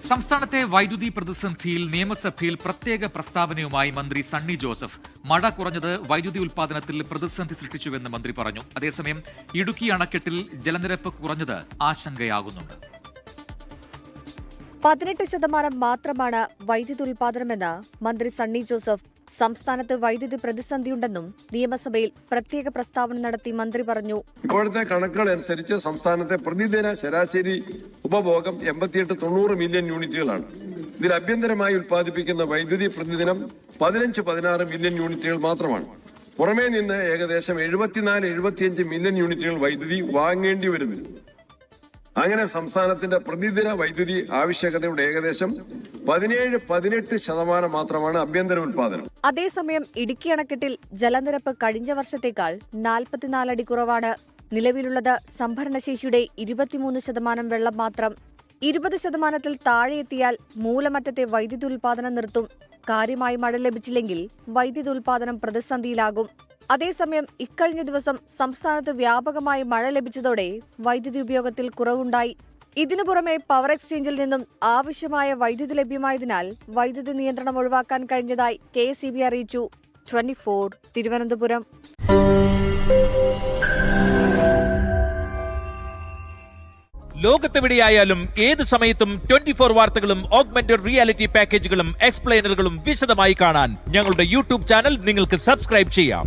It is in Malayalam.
സംസ്ഥാനത്തെ വൈദ്യുതി പ്രതിസന്ധിയിൽ നിയമസഭയിൽ പ്രത്യേക പ്രസ്താവനയുമായി മന്ത്രി സണ്ണി ജോസഫ്. മഴ കുറഞ്ഞത് വൈദ്യുതി ഉൽപാദനത്തിൽ പ്രതിസന്ധി സൃഷ്ടിച്ചുവെന്ന് മന്ത്രി പറഞ്ഞു. അതേസമയം ഇടുക്കി അണക്കെട്ടിൽ ജലനിരപ്പ് കുറഞ്ഞത് ആശങ്കയാകുന്നുണ്ട്. 18% മാത്രമാണ് വൈദ്യുതി ഉൽപാദനമെന്ന് മന്ത്രി സണ്ണി ജോസഫ്. സംസ്ഥാനത്ത് വൈദ്യുതി പ്രതിസന്ധിയുണ്ടെന്നും നിയമസഭയിൽ പ്രത്യേക പ്രസ്താവന നടത്തി മന്ത്രി പറഞ്ഞു. ഇപ്പോഴത്തെ കണക്കുകൾ അനുസരിച്ച് സംസ്ഥാനത്തെ പ്രതിദിന ശരാശരി ഉപഭോഗം 88-90 മില്യൺ യൂണിറ്റുകളാണ്. ഇതിൽ ആഭ്യന്തരമായി ഉൽപ്പാദിപ്പിക്കുന്ന വൈദ്യുതി പ്രതിദിനം 15-16 മില്യൺ യൂണിറ്റുകൾ മാത്രമാണ്. പുറമേ നിന്ന് ഏകദേശം 74-75 മില്യൺ യൂണിറ്റുകൾ വൈദ്യുതി വാങ്ങേണ്ടി വരുന്നു. അങ്ങനെ സംസ്ഥാനത്തിന്റെ പ്രതിദിന വൈദ്യുതി ആവശ്യകതയുടെ ഏകദേശം 17-18% മാത്രമാണ് ആഭ്യന്തര ഉൽപാദനം. അതേസമയം ഇടുക്കി അണക്കെട്ടിൽ ജലനിരപ്പ് കഴിഞ്ഞ വർഷത്തേക്കാൾ 44 അടി കുറവാണ്. നിലവിലുള്ളത് സംഭരണശേഷിയുടെ 23% വെള്ളം മാത്രം. 20%-ൽ താഴെ എത്തിയാൽ മൂലമറ്റത്തെ വൈദ്യുതി ഉൽപാദനം നിർത്തും. കാര്യമായി മഴ ലഭിച്ചില്ലെങ്കിൽ വൈദ്യുതി ഉൽപാദനം പ്രതിസന്ധിയിലാകും. അതേസമയം ഇക്കഴിഞ്ഞ ദിവസം സംസ്ഥാനത്ത് വ്യാപകമായി മഴ ലഭിച്ചതോടെ വൈദ്യുതി ഉപയോഗത്തിൽ കുറവുണ്ടായി. ഇതിനു പുറമെ പവർ എക്സ്ചേഞ്ചിൽ നിന്നും ആവശ്യമായ വൈദ്യുതി ലഭ്യമായതിനാൽ വൈദ്യുതി നിയന്ത്രണം ഒഴിവാക്കാൻ കഴിഞ്ഞതായി KSEB അറിയിച്ചു. 24 തിരുവനന്തപുരം. ലോകത്തെവിടെയായാലും ഏത് സമയത്തും 24 വാർത്തകളും ഓഗ്മെന്റഡ് റിയാലിറ്റി പാക്കേജുകളും എക്സ്പ്ലെയിനറുകളും വിശദമായി കാണാൻ ഞങ്ങളുടെ YouTube ചാനൽ നിങ്ങൾക്ക് സബ്സ്ക്രൈബ് ചെയ്യാം.